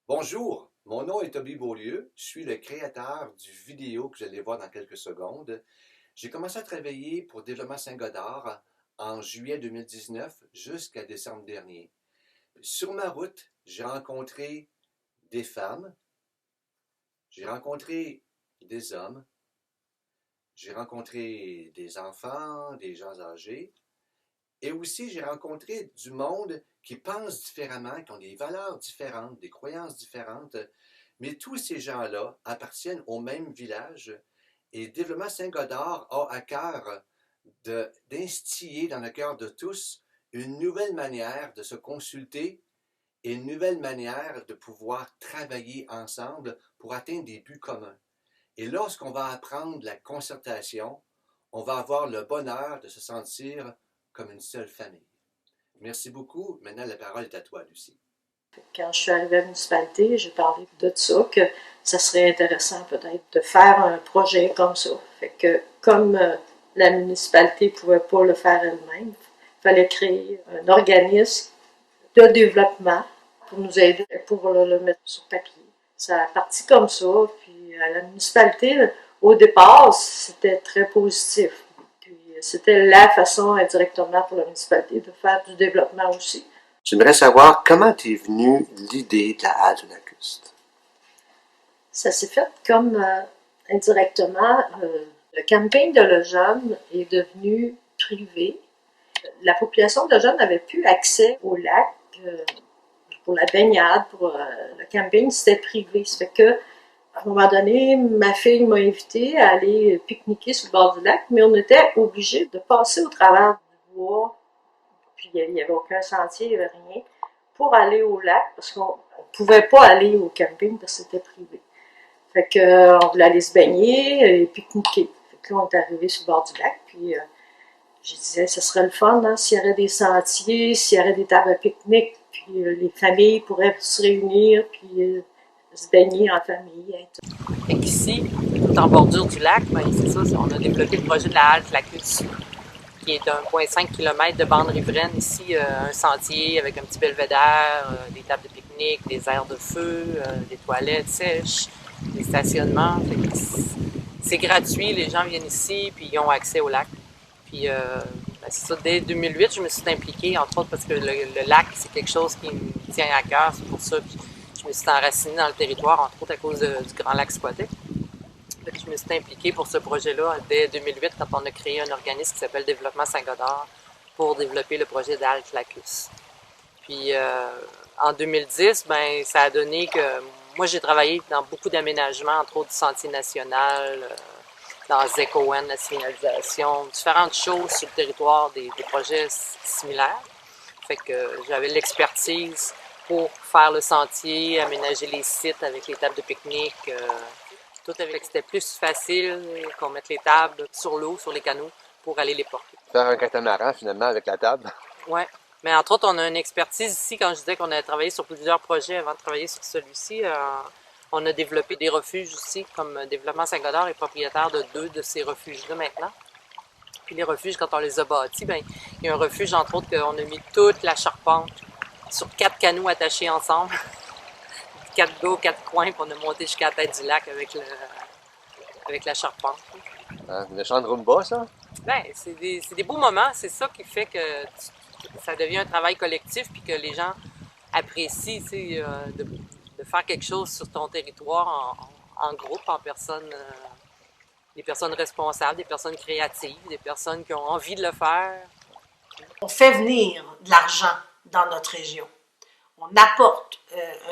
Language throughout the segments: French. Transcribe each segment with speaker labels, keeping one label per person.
Speaker 1: Bonjour, mon nom est Toby Beaulieu. Je suis le créateur du vidéo que vous allez voir dans quelques secondes. J'ai commencé à travailler pour Développement Saint-Godard en juillet 2019 jusqu'à décembre dernier. Sur ma route, j'ai rencontré des femmes, j'ai rencontré des hommes, j'ai rencontré des enfants, des gens âgés, et aussi j'ai rencontré du monde qui pense différemment, qui ont des valeurs différentes, des croyances différentes. Mais tous ces gens-là appartiennent au même village et Développement Saint-Godard a à cœur d'instiller dans le cœur de tous une nouvelle manière de se consulter et une nouvelle manière de pouvoir travailler ensemble pour atteindre des buts communs. Et lorsqu'on va apprendre la concertation, on va avoir le bonheur de se sentir comme une seule famille. Merci beaucoup. Maintenant, la parole est à toi, Lucie.
Speaker 2: Quand je suis arrivée à la municipalité, j'ai parlé de ça, que ça serait intéressant peut-être de faire un projet comme ça. Fait que comme la municipalité ne pouvait pas le faire elle-même, il fallait créer un organisme de développement pour nous aider, pour le mettre sur papier. Ça a parti comme ça, puis à la municipalité, au départ, c'était très positif. Puis c'était la façon indirectement pour la municipalité de faire du développement aussi.
Speaker 1: J'aimerais savoir comment t'es venue l'idée de la halte lacustre.
Speaker 2: Ça s'est fait comme indirectement. Le camping de Lejeune est devenu privé. La population de Lejeune n'avait plus accès au lac pour la baignade, pour le camping, c'était privé. Ça fait que, à un moment donné, ma fille m'a invité à aller pique-niquer sur le bord du lac, mais on était obligé de passer au travers du bois, puis il n'y avait aucun sentier, il n'y avait rien, pour aller au lac, parce qu'on ne pouvait pas aller au camping parce que c'était privé. Fait que, on voulait aller se baigner et pique-niquer. Fait que là, on est arrivé sur le bord du lac, puis je disais, ce serait le fun, hein, s'il y aurait des sentiers, s'il y aurait des tables à pique-nique, puis les familles pourraient se réunir, puis se baigner en famille.
Speaker 3: Fait qu'ici, tout en bordure du lac, ben, c'est ça, on a développé le projet de la halte Lacus, qui est d'1,5 km de bande riveraine. Ici, un sentier avec un petit belvédère, des tables de pique-nique, des aires de feu, des toilettes sèches, des stationnements. C'est gratuit, les gens viennent ici, puis ils ont accès au lac. Puis, ben c'est ça, dès 2008, je me suis impliquée, entre autres parce que le lac, c'est quelque chose qui me tient à cœur. C'est pour ça que je me suis enracinée dans le territoire, entre autres à cause du Grand Lac Squatec. Je me suis impliquée pour ce projet-là dès 2008, quand on a créé un organisme qui s'appelle Développement Saint-Godard pour développer le projet d'Halte Lacus. Puis, en 2010, ben, ça a donné que moi, j'ai travaillé dans beaucoup d'aménagements, entre autres du Sentier national, dans ZECON, la signalisation, différentes choses sur le territoire, des projets similaires. Fait que j'avais l'expertise pour faire le sentier, aménager les sites avec les tables de pique-nique, tout avec. C'était plus facile qu'on mette les tables sur l'eau, sur les canaux, pour aller les porter.
Speaker 1: Faire un catamaran, finalement, avec la table.
Speaker 3: Oui. Mais entre autres, on a une expertise ici. Quand je disais qu'on a travaillé sur plusieurs projets avant de travailler sur celui-ci, on a développé des refuges aussi, comme Développement Saint-Godard est propriétaire de 2 de ces refuges-là maintenant. Puis les refuges, quand on les a bâtis, bien, il y a un refuge, entre autres, qu'on a mis toute la charpente sur 4 canots attachés ensemble. 4 gars, 4 coins, puis on a monté jusqu'à la tête du lac avec la charpente.
Speaker 1: Une méchante rumba, ça?
Speaker 3: Bien, c'est des beaux moments. C'est ça qui fait que ça devient un travail collectif, puis que les gens apprécient, tu sais, de faire quelque chose sur ton territoire en groupe, en personne, des personnes responsables, des personnes créatives, des personnes qui ont envie de le faire.
Speaker 4: On fait venir de l'argent dans notre région. On apporte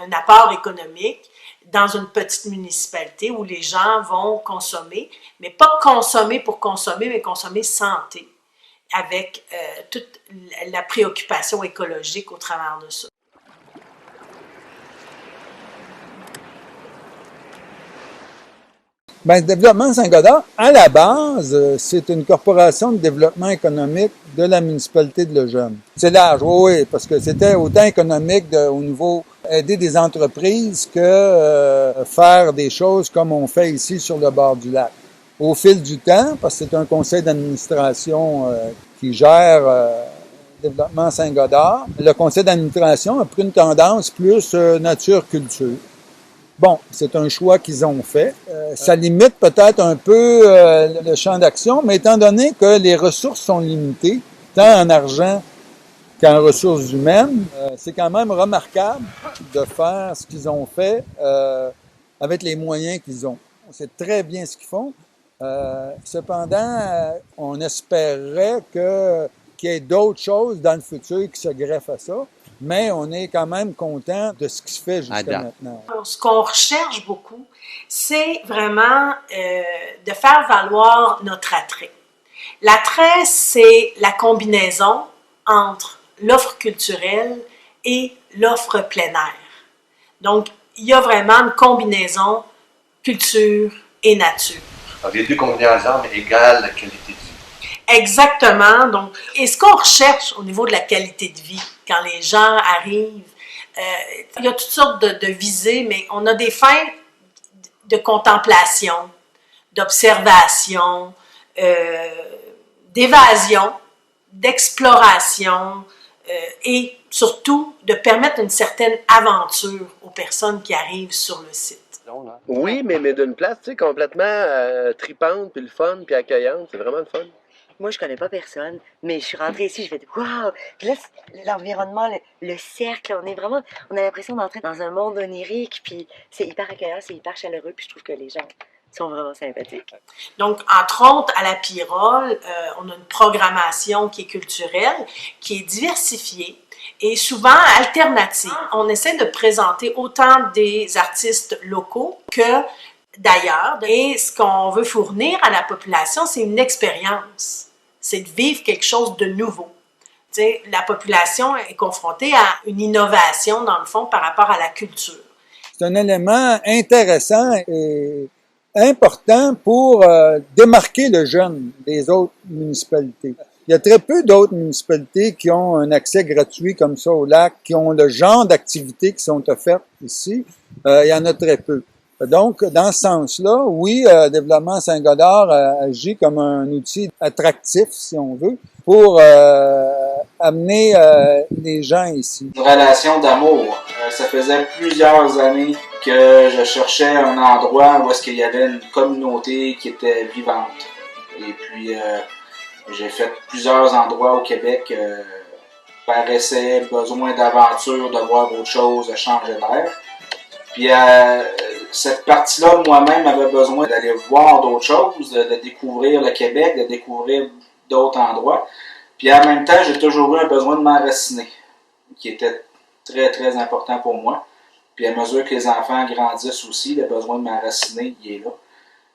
Speaker 4: un apport économique dans une petite municipalité où les gens vont consommer, mais pas consommer pour consommer, mais consommer santé, avec toute la préoccupation écologique au travers de ça.
Speaker 5: Bien, Développement Saint-Godard, à la base, c'est une corporation de développement économique de la municipalité de Lejeune. C'est large, oui, parce que c'était autant économique au niveau aider des entreprises que faire des choses comme on fait ici sur le bord du lac. Au fil du temps, parce que c'est un conseil d'administration qui gère développement Saint-Godard, le conseil d'administration a pris une tendance plus nature-culture. Bon, c'est un choix qu'ils ont fait. Ça limite peut-être un peu le champ d'action, mais étant donné que les ressources sont limitées, tant en argent qu'en ressources humaines, c'est quand même remarquable de faire ce qu'ils ont fait avec les moyens qu'ils ont. On sait très bien ce qu'ils font. Cependant, on espérait qu'il y ait d'autres choses dans le futur qui se greffent à ça, mais on est quand même content de ce qui se fait jusqu'à maintenant.
Speaker 4: Ce qu'on recherche beaucoup, c'est vraiment de faire valoir notre attrait. L'attrait, c'est la combinaison entre l'offre culturelle et l'offre plein air. Donc, il y a vraiment une combinaison culture et nature.
Speaker 1: Alors, les deux combinés ensemble égale la qualité de vie.
Speaker 4: Exactement. Donc, et ce qu'on recherche au niveau de la qualité de vie, quand les gens arrivent, il y a toutes sortes de visées, mais on a des fins de contemplation, d'observation, d'évasion, d'exploration et surtout de permettre une certaine aventure aux personnes qui arrivent sur le site.
Speaker 6: Oui, mais d'une place, tu sais, complètement tripante, puis le fun, puis accueillante. C'est vraiment le fun.
Speaker 7: Moi, je connais pas personne, mais je suis rentrée ici, je fais « Wow! » Puis là, l'environnement, le cercle, on a l'impression d'entrer dans un monde onirique, puis c'est hyper accueillant, c'est hyper chaleureux, puis je trouve que les gens sont vraiment sympathiques.
Speaker 4: Donc, entre autres, à la Pyrrole, on a une programmation qui est culturelle, qui est diversifiée et souvent alternative. On essaie de présenter autant des artistes locaux que d'ailleurs. Et ce qu'on veut fournir à la population, c'est une expérience. C'est de vivre quelque chose de nouveau. Tu sais, la population est confrontée à une innovation, dans le fond, par rapport à la culture.
Speaker 5: C'est un élément intéressant et important pour démarquer le jeune des autres municipalités. Il y a très peu d'autres municipalités qui ont un accès gratuit comme ça au lac, qui ont le genre d'activités qui sont offertes ici. Il y en a très peu. Donc, dans ce sens-là, oui, Développement Saint-Godard agit comme un outil attractif, si on veut, pour amener les gens ici.
Speaker 8: Une relation d'amour. Ça faisait plusieurs années que je cherchais un endroit où est-ce qu'il y avait une communauté qui était vivante. Et puis, j'ai fait plusieurs endroits au Québec par essai, besoin d'aventure, de voir autre chose, de changer d'air. Puis cette partie-là, moi-même, avait besoin d'aller voir d'autres choses, de découvrir le Québec, de découvrir d'autres endroits. Puis en même temps, j'ai toujours eu un besoin de m'enraciner, qui était très, très important pour moi. Puis à mesure que les enfants grandissent aussi, le besoin de m'enraciner, il est là.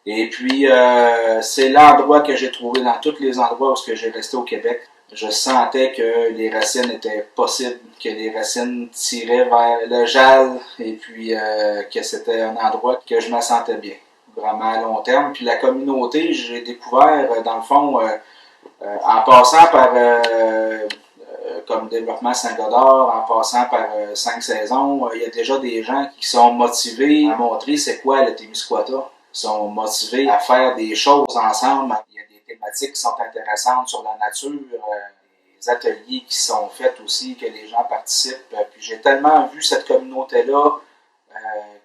Speaker 8: Et puis, c'est l'endroit que j'ai trouvé dans tous les endroits où j'ai resté au Québec. Je sentais que les racines étaient possibles, que les racines tiraient vers le Jalles et puis que c'était un endroit que je me sentais bien, vraiment à long terme. Puis la communauté, j'ai découvert, dans le fond, en passant par comme Développement Saint-Godard, en passant par 5 saisons, il y a déjà des gens qui sont motivés à montrer c'est quoi le Témiscouata. Ils sont motivés à faire des choses ensemble. Il y a des thématiques qui sont intéressantes sur la nature, des ateliers qui sont faits aussi, que les gens participent. Puis j'ai tellement vu cette communauté-là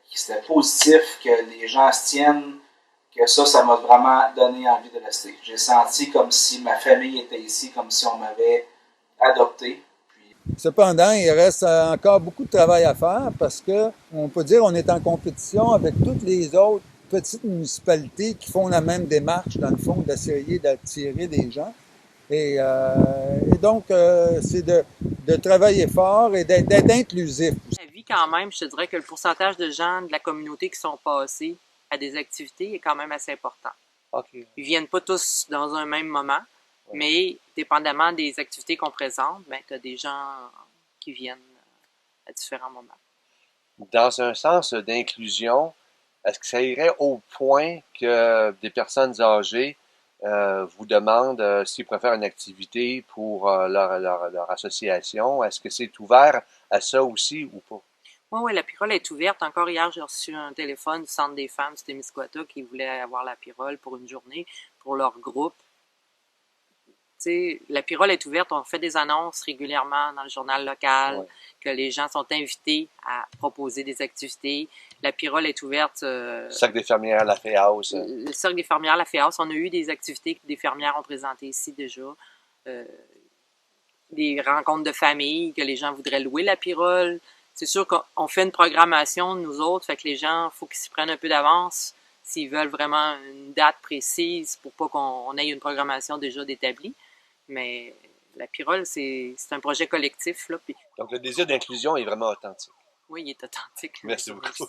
Speaker 8: qui c'était positif, que les gens se tiennent, que ça m'a vraiment donné envie de rester. J'ai senti comme si ma famille était ici, comme si on m'avait adopté.
Speaker 5: Cependant, il reste encore beaucoup de travail à faire parce que on peut dire qu'on est en compétition avec toutes les autres petites municipalités qui font la même démarche, dans le fond, d'essayer d'attirer des gens. Et donc, c'est de travailler fort et d'être inclusif.
Speaker 3: La vie, quand même, je te dirais que le pourcentage de gens de la communauté qui sont passés à des activités est quand même assez important.
Speaker 6: Okay.
Speaker 3: Ils viennent pas tous dans un même moment, mais dépendamment des activités qu'on présente, ben, tu as des gens qui viennent à différents moments.
Speaker 6: Dans un sens d'inclusion, est-ce que ça irait au point que des personnes âgées vous demandent s'ils préfèrent une activité pour leur association? Est-ce que c'est ouvert à ça aussi ou pas?
Speaker 3: Oui, la Pyrrole est ouverte. Encore hier, j'ai reçu un téléphone du Centre des femmes du Témiscouata qui voulait avoir la Pyrrole pour une journée, pour leur groupe. sais, la Pyrrole est ouverte, on fait des annonces régulièrement dans le journal local,
Speaker 6: Ouais.
Speaker 3: que les gens sont invités à proposer des activités. La Pyrrole est ouverte.
Speaker 6: Cercle des fermières, la Féhouse.
Speaker 3: Le Cercle des fermières, la Féhouse, on a eu des activités que des fermières ont présentées ici déjà. Des rencontres de famille, que les gens voudraient louer la Pyrrole. C'est sûr qu'on fait une programmation, nous autres, fait que les gens, il faut qu'ils s'y prennent un peu d'avance s'ils veulent vraiment une date précise pour pas qu'on ait une programmation déjà d'établie. Mais la Pyrrole, c'est un projet collectif, là. Puis,
Speaker 6: Donc, le désir d'inclusion est vraiment authentique.
Speaker 3: oui, il est authentique.
Speaker 6: Merci beaucoup.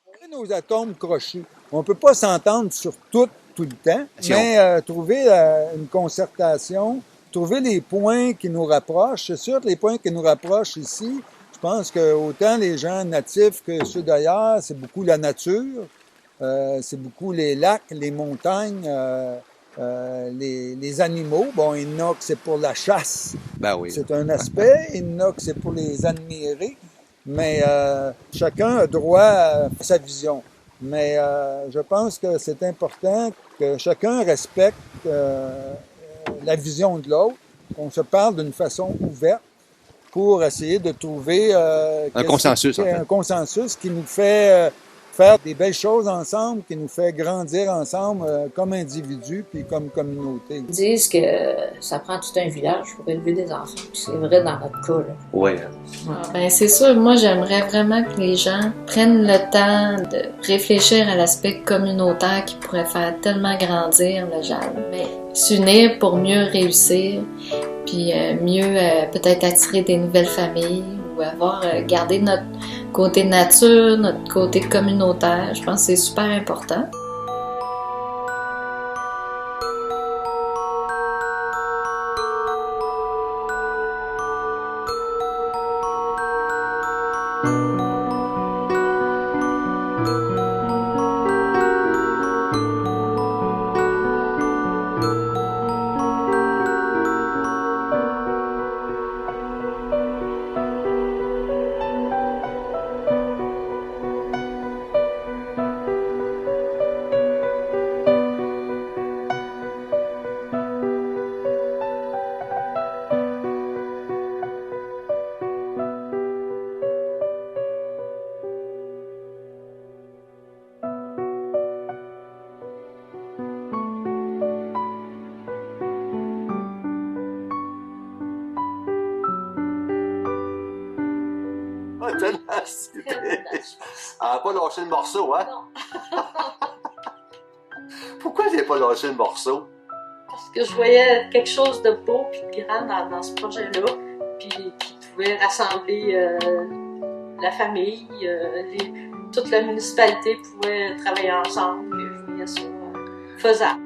Speaker 5: On a nos atomes crochus. On ne peut pas s'entendre sur tout le temps,
Speaker 1: Si
Speaker 5: mais trouver une concertation, trouver les points qui nous rapprochent. C'est sûr que les points qui nous rapprochent ici, je pense que autant les gens natifs que ceux d'ailleurs, c'est beaucoup la nature, c'est beaucoup les lacs, les montagnes, les animaux. Bon, il y en a que c'est pour la chasse,
Speaker 1: Ben oui.
Speaker 5: c'est un aspect. Il y en a que c'est pour les admirer. Mais chacun a droit à sa vision. Mais je pense que c'est important que chacun respecte la vision de l'autre, qu'on se parle d'une façon ouverte pour essayer de trouver
Speaker 1: Un consensus, en fait.
Speaker 5: un consensus qui nous fait faire des belles choses ensemble, qui nous fait grandir ensemble comme individus puis comme communauté.
Speaker 9: Ils disent que ça prend tout un village pour élever des enfants. Puis c'est vrai dans notre cas, là.
Speaker 1: Oui.
Speaker 9: Ben, c'est sûr, moi j'aimerais vraiment que les gens prennent le temps de réfléchir à l'aspect communautaire qui pourrait faire tellement grandir le jeune. Mais s'unir pour mieux réussir, puis mieux peut-être attirer des nouvelles familles ou avoir gardé notre côté nature, notre côté communautaire. Je pense que c'est super important.
Speaker 1: Elle n'a pas lâché le morceau, hein?
Speaker 2: Non.
Speaker 1: Pourquoi j'ai pas lâché le morceau?
Speaker 2: Parce que je voyais quelque chose de beau et de grand dans ce projet-là, puis qui pouvait rassembler la famille, toute la municipalité pouvait travailler ensemble, et je voyais ça faisable.